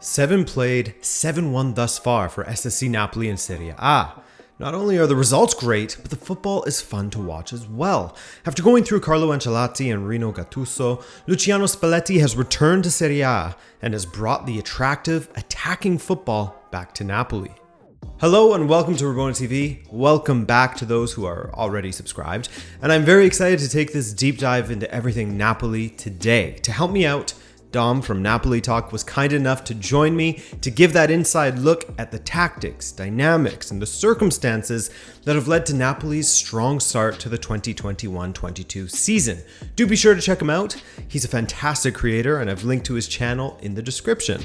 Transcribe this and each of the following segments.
7 played, 7 won thus far for SSC Napoli in Serie A. Not only are the results great, but the football is fun to watch as well. After going through Carlo Ancelotti and Gennaro Gattuso, Luciano Spalletti has returned to Serie A and has brought the attractive, attacking football back to Napoli. Hello and welcome to Rabona TV. Welcome back to those who are already subscribed. And I'm very excited to take this deep dive into everything Napoli today. To help me out, Dom from Napoli Talk was kind enough to join me to give that inside look at the tactics, dynamics, and the circumstances that have led to Napoli's strong start to the 2021-22 season. Do be sure to check him out. He's a fantastic creator and I've linked to his channel in the description.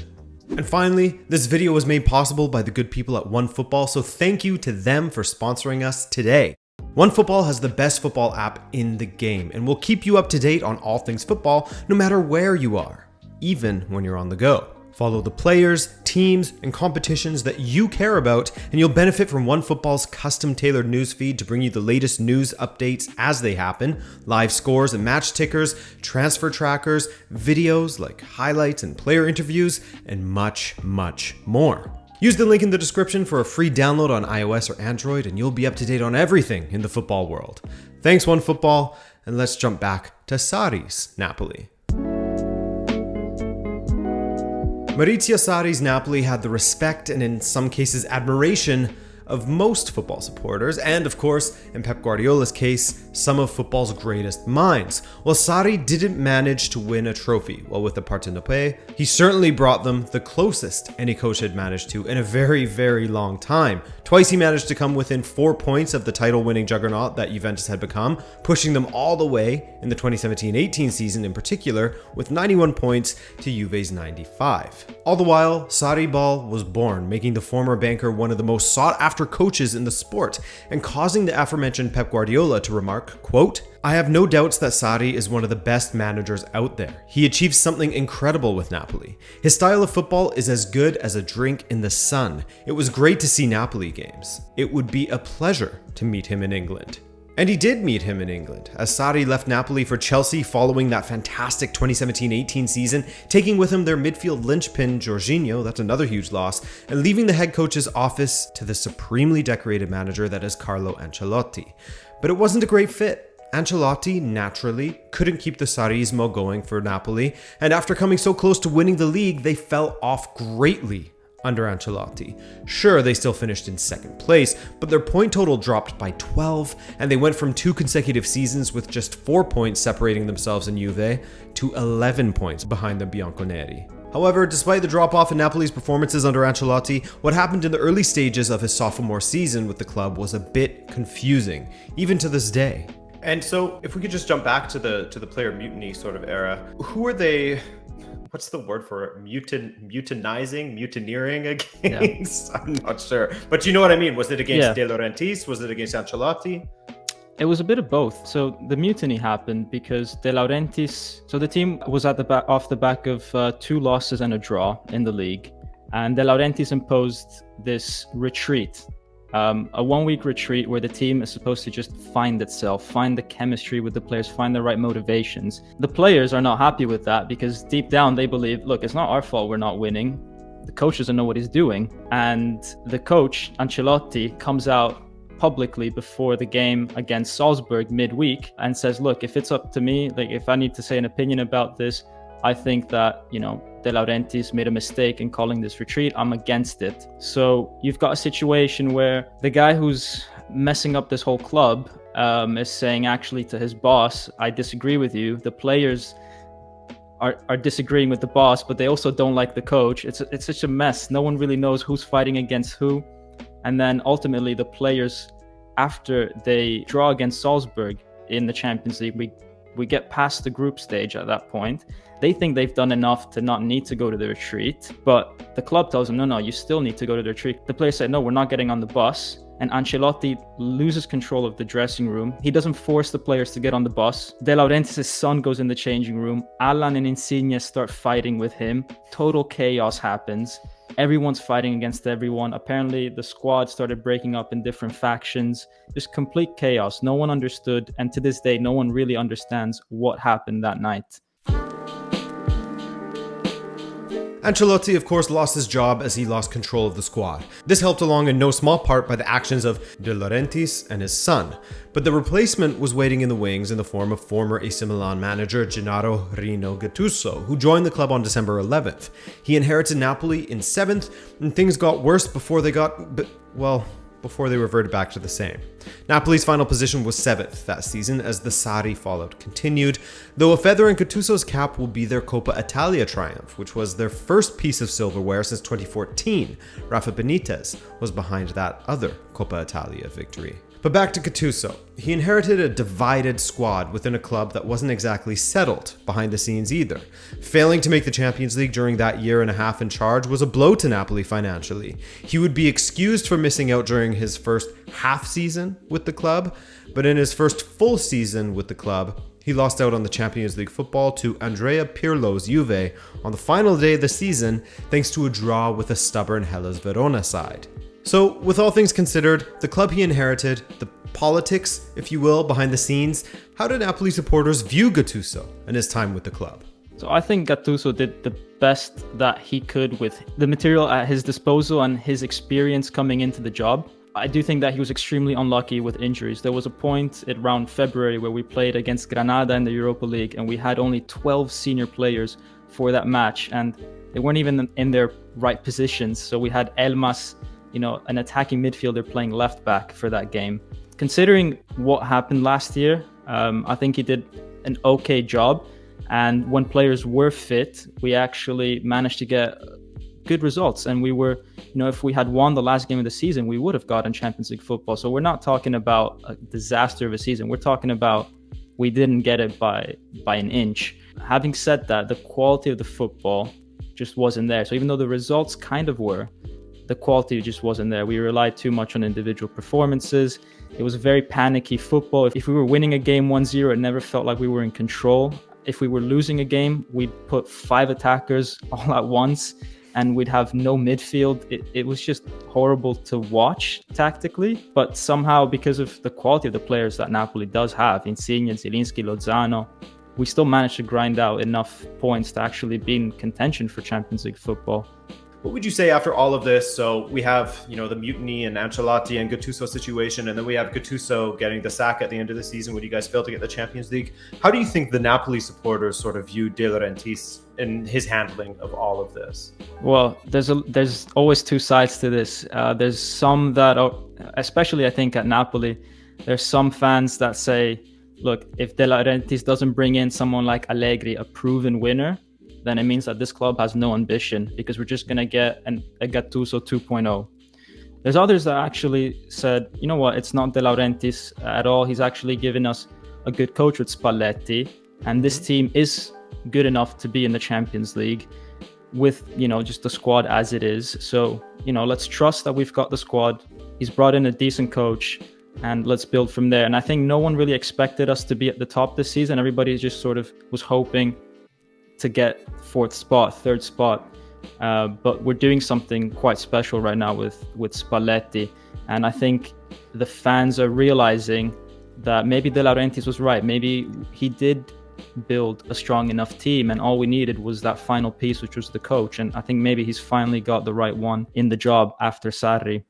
And finally, this video was made possible by the good people at OneFootball, so thank you to them for sponsoring us today. OneFootball has the best football app in the game and will keep you up to date on all things football no matter where you are, even when you're on the go. Follow the players, teams, and competitions that you care about, and you'll benefit from OneFootball's custom-tailored newsfeed to bring you the latest news updates as they happen, live scores and match tickers, transfer trackers, videos like highlights and player interviews, and much, much more. Use the link in the description for a free download on iOS or Android, and you'll be up to date on everything in the football world. Thanks, OneFootball, and let's jump back to Sarri's Napoli. Maurizio Sarri's Napoli had the respect and in some cases admiration of most football supporters, and of course, in Pep Guardiola's case, some of football's greatest minds. While Sarri didn't manage to win a trophy while with the Partenope, he certainly brought them the closest any coach had managed to in a very, very long time. Twice he managed to come within 4 points of the title-winning juggernaut that Juventus had become, pushing them all the way in the 2017-18 season in particular, with 91 points to Juve's 95. All the while, Sarri ball was born, making the former banker one of the most sought-after coaches in the sport, and causing the aforementioned Pep Guardiola to remark, quote, "I have no doubts that Sarri is one of the best managers out there. He achieves something incredible with Napoli. His style of football is as good as a drink in the sun. It was great to see Napoli games. It would be a pleasure to meet him in England." And he did meet him in England, as Sarri left Napoli for Chelsea following that fantastic 2017-18 season, taking with him their midfield linchpin Jorginho, that's another huge loss, and leaving the head coach's office to the supremely decorated manager that is Carlo Ancelotti. But it wasn't a great fit. Ancelotti, naturally, couldn't keep the Sarrismo going for Napoli, and after coming so close to winning the league, they fell off greatly under Ancelotti. Sure, they still finished in second place, but their point total dropped by 12, and they went from 2 consecutive seasons with just 4 points separating themselves and Juve to 11 points behind the Bianconeri. However, despite the drop-off in Napoli's performances under Ancelotti, what happened in the early stages of his sophomore season with the club was a bit confusing, even to this day. And so, if we could just jump back to the player mutiny sort of era, who are they? What's the word for it? Mutineering against? Yeah. I'm not sure. But you know what I mean. Was it against De Laurentiis? Was it against Ancelotti? It was a bit of both. So the mutiny happened because De Laurentiis, so the team was at the back, off the back of 2 losses and a draw in the league. And De Laurentiis imposed this retreat, a 1-week retreat where the team is supposed to just find itself, find the chemistry with the players, find the right motivations. The players are not happy with that because deep down they believe, look, it's not our fault we're not winning. The coach doesn't know what he's doing. And the coach, Ancelotti, comes out publicly before the game against Salzburg midweek and says, look, if it's up to me, like if I need to say an opinion about this, I think that, De Laurentiis made a mistake in calling this retreat. I'm against it. So you've got a situation where the guy who's messing up this whole club is saying actually to his boss, I disagree with you. The players are disagreeing with the boss, but they also don't like the coach. It's such a mess. No one really knows who's fighting against who. And then ultimately the players, after they draw against Salzburg in the Champions League, we get past the group stage at that point. They think they've done enough to not need to go to the retreat, but the club tells them, no, you still need to go to the retreat. The players say, no, we're not getting on the bus. And Ancelotti loses control of the dressing room. He doesn't force the players to get on the bus. De Laurentiis' son goes in the changing room. Alan and Insigne start fighting with him. Total chaos happens. Everyone's fighting against everyone. Apparently, the squad started breaking up in different factions. Just complete chaos. No one understood. And to this day, no one really understands what happened that night. Ancelotti, of course, lost his job as he lost control of the squad. This helped along in no small part by the actions of De Laurentiis and his son, but the replacement was waiting in the wings in the form of former AC Milan manager Gennaro Gattuso, who joined the club on December 11th. He inherited Napoli in 7th, and things got worse before they reverted back to the same. Napoli's final position was 7th that season as the Sarri fallout continued, though a feather in Gattuso's cap will be their Coppa Italia triumph, which was their first piece of silverware since 2014. Rafa Benitez was behind that other Coppa Italia victory. But back to Gattuso. He inherited a divided squad within a club that wasn't exactly settled behind the scenes either. Failing to make the Champions League during that year and a half in charge was a blow to Napoli financially. He would be excused for missing out during his first half season with the club, but in his first full season with the club, he lost out on the Champions League football to Andrea Pirlo's Juve on the final day of the season thanks to a draw with a stubborn Hellas Verona side. So, with all things considered, the club he inherited, the politics, if you will, behind the scenes, how did Napoli supporters view Gattuso and his time with the club? So I think Gattuso did the best that he could with the material at his disposal and his experience coming into the job. I do think that he was extremely unlucky with injuries. There was a point around February where we played against Granada in the Europa League and we had only 12 senior players for that match and they weren't even in their right positions. So we had Elmas, an attacking midfielder playing left back for that game. Considering what happened last year, I think he did an okay job. And when players were fit, we actually managed to get good results. And we were, if we had won the last game of the season, we would have gotten Champions League football. So we're not talking about a disaster of a season. We're talking about we didn't get it by an inch. Having said that, the quality of the football just wasn't there. So even though the results kind of were, the quality just wasn't there. We relied too much on individual performances. It was very panicky football. If we were winning a game 1-0, it never felt like we were in control. If we were losing a game, we'd put 5 attackers all at once and we'd have no midfield. It was just horrible to watch tactically, but somehow because of the quality of the players that Napoli does have, Insigne, Zielinski, Lozano, we still managed to grind out enough points to actually be in contention for Champions League football. What would you say after all of this? So we have, the mutiny and Ancelotti and Gattuso situation, and then we have Gattuso getting the sack at the end of the season when you guys failed to get the Champions League. How do you think the Napoli supporters sort of view De Laurentiis and his handling of all of this? Well, there's always two sides to this. There's some that are, especially I think at Napoli, there's some fans that say, look, if De Laurentiis doesn't bring in someone like Allegri, a proven winner, then it means that this club has no ambition because we're just going to get a Gattuso 2.0. There's others that actually said, you know what, it's not De Laurentiis at all. He's actually given us a good coach with Spalletti, and this team is good enough to be in the Champions League with, just the squad as it is. So, let's trust that we've got the squad. He's brought in a decent coach, and let's build from there. And I think no one really expected us to be at the top this season. Everybody just sort of was hoping to get 4th spot, 3rd spot. But we're doing something quite special right now with Spalletti. And I think the fans are realizing that maybe De Laurentiis was right. Maybe he did build a strong enough team and all we needed was that final piece, which was the coach. And I think maybe he's finally got the right one in the job after Sarri.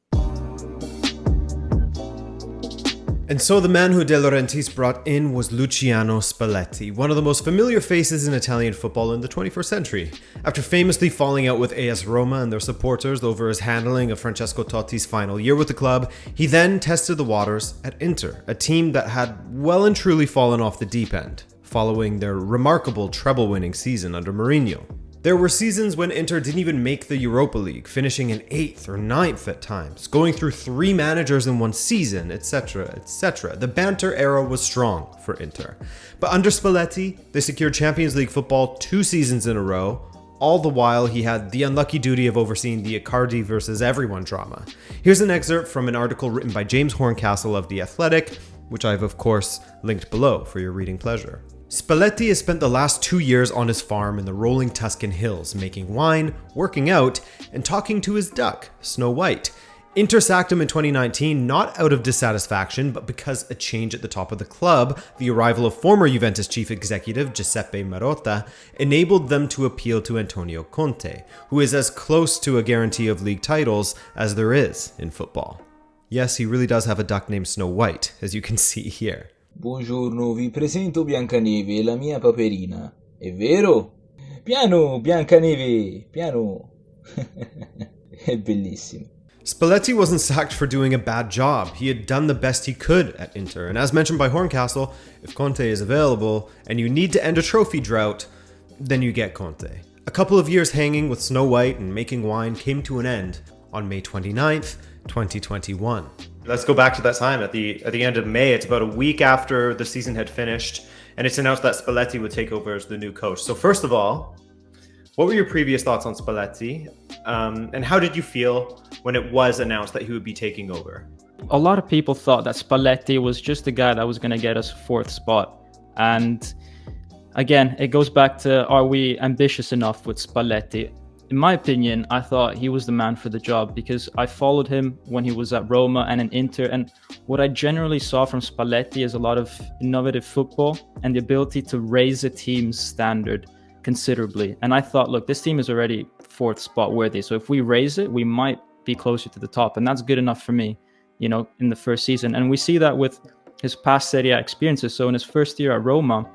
And so the man who De Laurentiis brought in was Luciano Spalletti, one of the most familiar faces in Italian football in the 21st century. After famously falling out with AS Roma and their supporters over his handling of Francesco Totti's final year with the club, he then tested the waters at Inter, a team that had well and truly fallen off the deep end, following their remarkable treble-winning season under Mourinho. There were seasons when Inter didn't even make the Europa League, finishing in 8th or 9th at times, going through 3 managers in one season, etc., etc. The banter era was strong for Inter. But under Spalletti, they secured Champions League football 2 seasons in a row, all the while he had the unlucky duty of overseeing the Icardi versus everyone drama. Here's an excerpt from an article written by James Horncastle of The Athletic, which I've of course linked below for your reading pleasure. Spalletti has spent the last 2 years on his farm in the rolling Tuscan hills, making wine, working out, and talking to his duck, Snow White. Inter sacked him in 2019, not out of dissatisfaction, but because a change at the top of the club, the arrival of former Juventus chief executive Giuseppe Marotta, enabled them to appeal to Antonio Conte, who is as close to a guarantee of league titles as there is in football. Yes, he really does have a duck named Snow White, as you can see here. Buongiorno, vi presento Biancaneve, la mia paperina. È vero? Piano, Biancaneve, piano. È bellissimo. Spalletti wasn't sacked for doing a bad job. He had done the best he could at Inter. And as mentioned by Horncastle, if Conte is available and you need to end a trophy drought, then you get Conte. A couple of years hanging with Snow White and making wine came to an end on May 29th, 2021. Let's go back to that time at the end of May. It's about a week after the season had finished, and it's announced that Spalletti would take over as the new coach. So first of all, what were your previous thoughts on Spalletti? And how did you feel when it was announced that he would be taking over? A lot of people thought that Spalletti was just the guy that was going to get us fourth spot. And again, it goes back to, are we ambitious enough with Spalletti? In my opinion, I thought he was the man for the job because I followed him when he was at Roma and in Inter. And what I generally saw from Spalletti is a lot of innovative football and the ability to raise a team's standard considerably. And I thought, look, this team is already fourth spot worthy. So if we raise it, we might be closer to the top. And that's good enough for me, you know, in the first season. And we see that with his past Serie A experiences. So in his first year at Roma,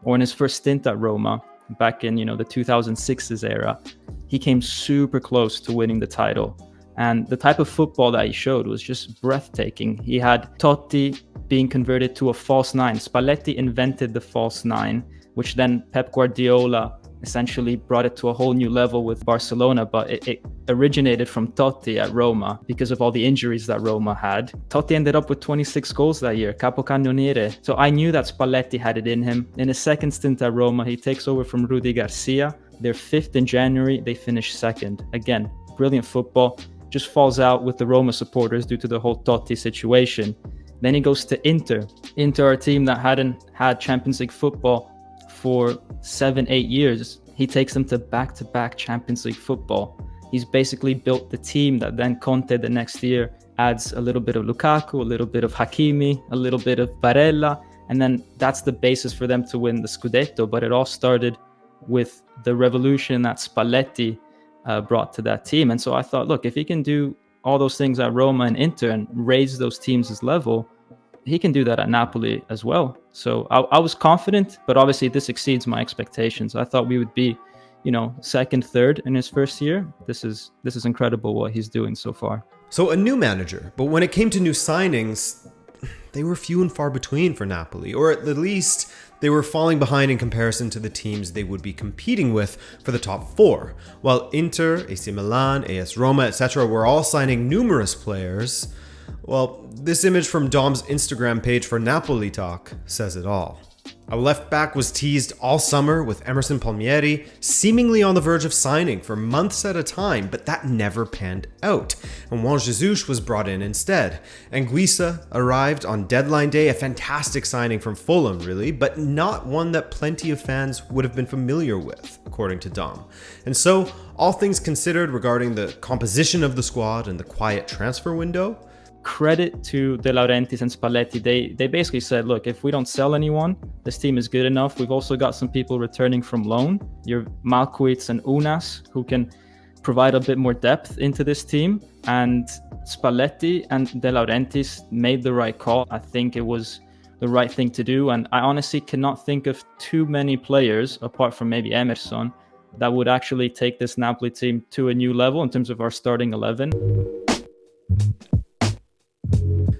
or in his first stint at Roma, back in, the 2006's era, he came super close to winning the title. And the type of football that he showed was just breathtaking. He had Totti being converted to a false nine. Spalletti invented the false nine, which then Pep Guardiola essentially brought it to a whole new level with Barcelona, but it originated from Totti at Roma because of all the injuries that Roma had. Totti ended up with 26 goals that year, capocannoniere. So I knew that Spalletti had it in him. In his second stint at Roma, he takes over from Rudi Garcia. They're fifth in January, they finish second. Again, brilliant football, just falls out with the Roma supporters due to the whole Totti situation. Then he goes to Inter. Inter, a team that hadn't had Champions League football for 7-8 years. He takes them to back-to-back Champions League football. He's basically built the team that then Conte the next year adds a little bit of Lukaku, a little bit of Hakimi, a little bit of Barella, and then that's the basis for them to win the Scudetto. But it all started with the revolution that Spalletti brought to that team. And so I thought, look, if he can do all those things at Roma and Inter and raise those teams' level, he can do that at Napoli as well. So I was confident, but obviously this exceeds my expectations. I thought we would be, second, third in his first year. This is incredible what he's doing so far. So a new manager, but when it came to new signings, they were few and far between for Napoli, or at least they were falling behind in comparison to the teams they would be competing with for the top four. While Inter, AC Milan, AS Roma, etc. were all signing numerous players, well, this image from Dom's Instagram page for Napoli Talk says it all. A left back was teased all summer with Emerson Palmieri seemingly on the verge of signing for months at a time, but that never panned out. And Juan Jesus was brought in instead. Anguissa arrived on deadline day, a fantastic signing from Fulham really, but not one that plenty of fans would have been familiar with, according to Dom. And so, all things considered regarding the composition of the squad and the quiet transfer window, credit to De Laurentiis and Spalletti. They basically said, look, if we don't sell anyone, this team is good enough. We've also got some people returning from loan. Your Malkuits and Unas, who can provide a bit more depth into this team. And Spalletti and De Laurentiis made the right call. I think it was the right thing to do. And I honestly cannot think of too many players, apart from maybe Emerson, that would actually take this Napoli team to a new level in terms of our starting 11.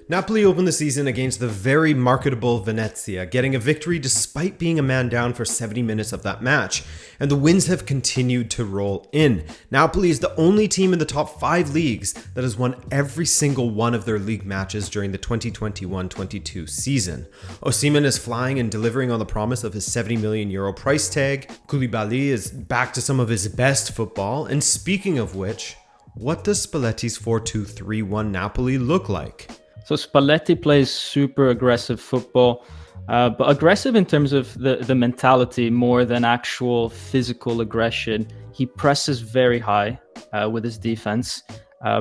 Napoli opened the season against the very marketable Venezia, getting a victory despite being a man down for 70 minutes of that match, and the wins have continued to roll in. Napoli is the only team in the top 5 leagues that has won every single one of their league matches during the 2021-22 season. Osimhen is flying and delivering on the promise of his €70 million price tag. Koulibaly is back to some of his best football, and speaking of which, what does Spalletti's 4-2-3-1 Napoli look like? So Spalletti plays super aggressive football, but aggressive in terms of the mentality more than actual physical aggression. He presses very high with his defense,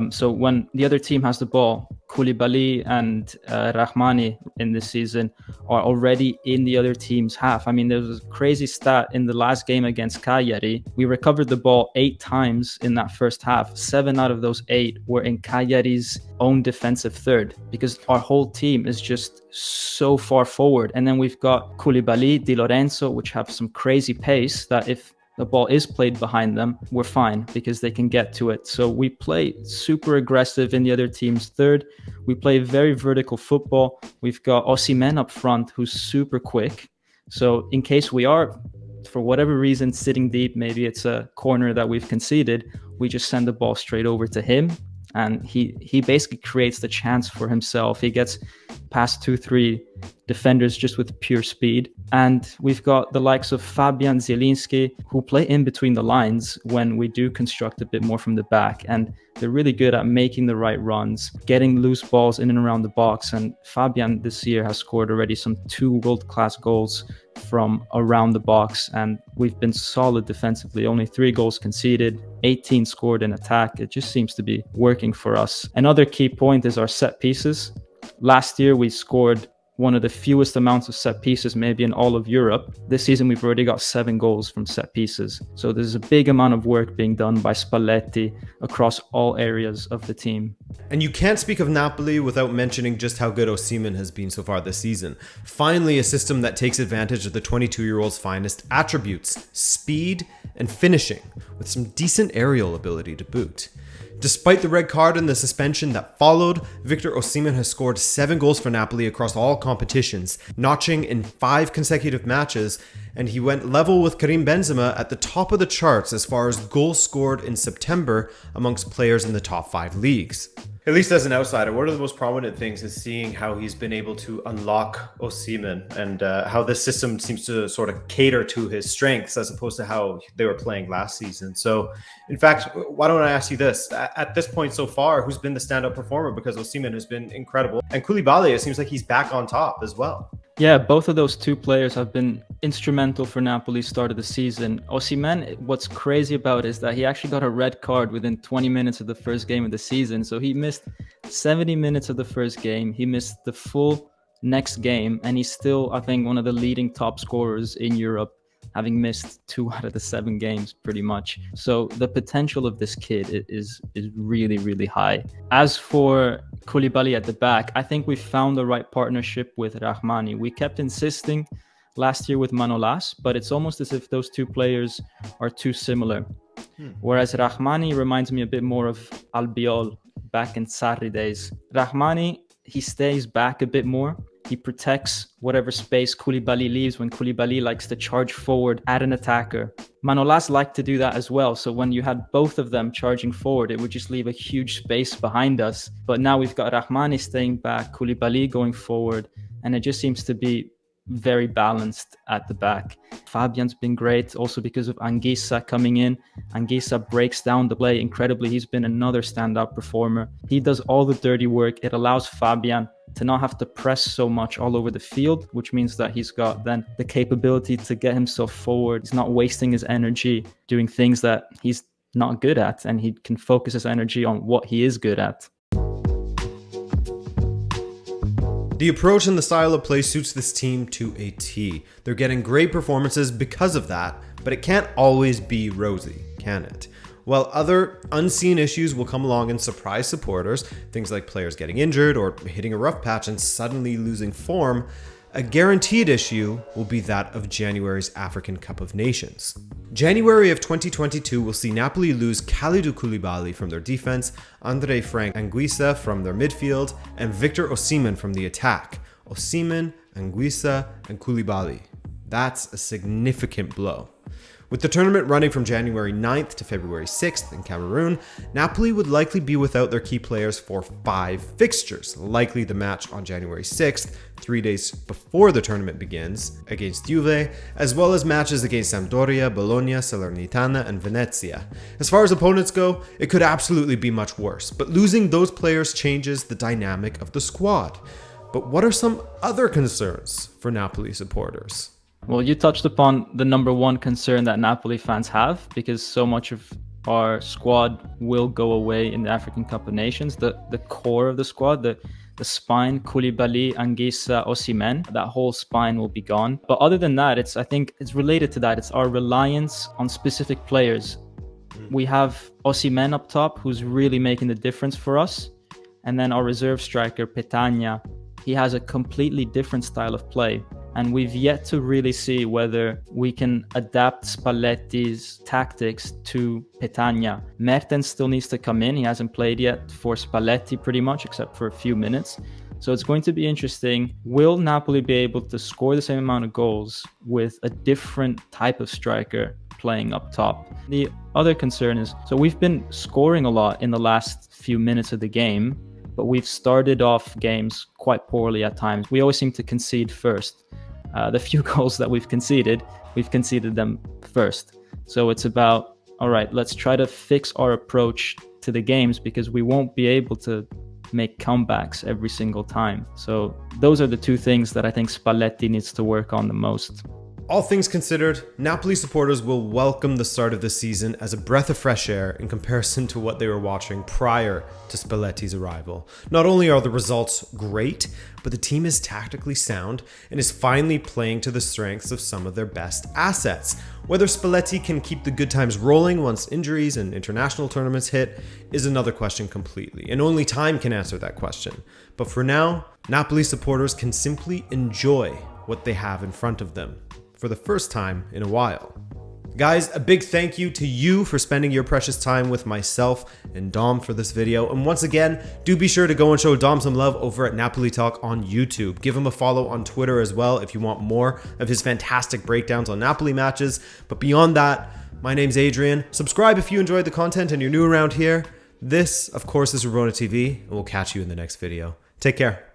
So when the other team has the ball, Koulibaly and Rahmani in this season are already in the other team's half. I mean, there was a crazy stat in the last game against Cagliari. We recovered the ball 8 times in that first half. 7 out of those 8 were in Cagliari's own defensive third, because our whole team is just so far forward. And then we've got Koulibaly, Di Lorenzo, which have some crazy pace that if the ball is played behind them, we're fine because they can get to it. So we play super aggressive in the other team's third. We play very vertical football. We've got Osimhen up front, who's super quick. So in case we are, for whatever reason, sitting deep, maybe it's a corner that we've conceded, we just send the ball straight over to him. And he basically creates the chance for himself. He gets past 2-3 defenders just with pure speed. And we've got the likes of Fabian Zielinski, who play in between the lines when we do construct a bit more from the back. And they're really good at making the right runs, getting loose balls in and around the box. And Fabian this year has scored already some 2 world-class goals from around the box. And we've been solid defensively, only 3 goals conceded, 18 scored in attack. It just seems to be working for us. Another key point is our set pieces. Last year, we scored one of the fewest amounts of set pieces maybe in all of Europe. This season, we've already got 7 goals from set pieces. So there's a big amount of work being done by Spalletti across all areas of the team. And you can't speak of Napoli without mentioning just how good Osimhen has been so far this season. Finally, a system that takes advantage of the 22-year-old's finest attributes, speed and finishing, with some decent aerial ability to boot. Despite the red card and the suspension that followed, Victor Osimhen has scored 7 goals for Napoli across all competitions, notching in 5 consecutive matches, and he went level with Karim Benzema at the top of the charts as far as goals scored in September amongst players in the top 5 leagues. At least as an outsider, one of the most prominent things is seeing how he's been able to unlock Osimhen and how this system seems to sort of cater to his strengths as opposed to how they were playing last season. So, in fact, why don't I ask you this? At this point so far, who's been the standout performer? Because Osimhen has been incredible. And Koulibaly, it seems like he's back on top as well. Yeah, both of those 2 players have been instrumental for Napoli's start of the season. Osimhen, what's crazy about it is that he actually got a red card within 20 minutes of the first game of the season. So he missed 70 minutes of the first game. He missed the full next game. And he's still, I think, one of the leading top scorers in Europe, having missed 2 out of the 7 games pretty much. So the potential of this kid is really, really high. As for Koulibaly at the back, I think we found the right partnership with Rahmani. We kept insisting last year with Manolas, but it's almost as if those 2 players are too similar. Whereas Rahmani reminds me a bit more of Albiol back in Sarri days. Rahmani, he stays back a bit more. He protects whatever space Koulibaly leaves when Koulibaly likes to charge forward at an attacker. Manolas liked to do that as well. So when you had both of them charging forward, it would just leave a huge space behind us. But now we've got Rahmani staying back, Koulibaly going forward, and it just seems to be very balanced at the back. Fabian's been great also because of Anguissa coming in. Anguissa breaks down the play incredibly. He's been another standout performer. He does all the dirty work. It allows Fabian to not have to press so much all over the field, which means that he's got then the capability to get himself forward. He's not wasting his energy doing things that he's not good at, and he can focus his energy on what he is good at. The approach and the style of play suits this team to a T. They're getting great performances because of that, but it can't always be rosy, can it? While other unseen issues will come along and surprise supporters, things like players getting injured or hitting a rough patch and suddenly losing form, a guaranteed issue will be that of January's African Cup of Nations. January of 2022 will see Napoli lose Kalidou Koulibaly from their defense, Andre Frank Anguissa from their midfield, and Victor Osimhen from the attack. Osimhen, Anguissa, and Koulibaly. That's a significant blow. With the tournament running from January 9th to February 6th in Cameroon, Napoli would likely be without their key players for 5 fixtures, likely the match on January 6th, 3 days before the tournament begins, against Juve, as well as matches against Sampdoria, Bologna, Salernitana, and Venezia. As far as opponents go, it could absolutely be much worse, but losing those players changes the dynamic of the squad. But what are some other concerns for Napoli supporters? Well, you touched upon the number one concern that Napoli fans have, because so much of our squad will go away in the African Cup of Nations. The core of the squad, the spine, Koulibaly, Anguissa, Osimhen, that whole spine will be gone. But other than that, I think it's related to that. It's our reliance on specific players. We have Osimhen up top, who's really making the difference for us. And then our reserve striker, Petagna, he has a completely different style of play. And we've yet to really see whether we can adapt Spalletti's tactics to Petagna. Mertens still needs to come in. He hasn't played yet for Spalletti pretty much, except for a few minutes. So it's going to be interesting. Will Napoli be able to score the same amount of goals with a different type of striker playing up top? The other concern is, so we've been scoring a lot in the last few minutes of the game, but we've started off games quite poorly at times. We always seem to concede first. The few goals that we've conceded them first. So it's about, all right, let's try to fix our approach to the games, because we won't be able to make comebacks every single time. So those are the two things that I think Spalletti needs to work on the most. All things considered, Napoli supporters will welcome the start of the season as a breath of fresh air in comparison to what they were watching prior to Spalletti's arrival. Not only are the results great, but the team is tactically sound and is finally playing to the strengths of some of their best assets. Whether Spalletti can keep the good times rolling once injuries and international tournaments hit is another question completely, and only time can answer that question. But for now, Napoli supporters can simply enjoy what they have in front of them, for the first time in a while. Guys, a big thank you to you for spending your precious time with myself and Dom for this video. And once again, do be sure to go and show Dom some love over at Napoli Talk on YouTube. Give him a follow on Twitter as well if you want more of his fantastic breakdowns on Napoli matches. But beyond that, my name's Adrian. Subscribe if you enjoyed the content and you're new around here. This, of course, is Rabona TV, and we'll catch you in the next video. Take care.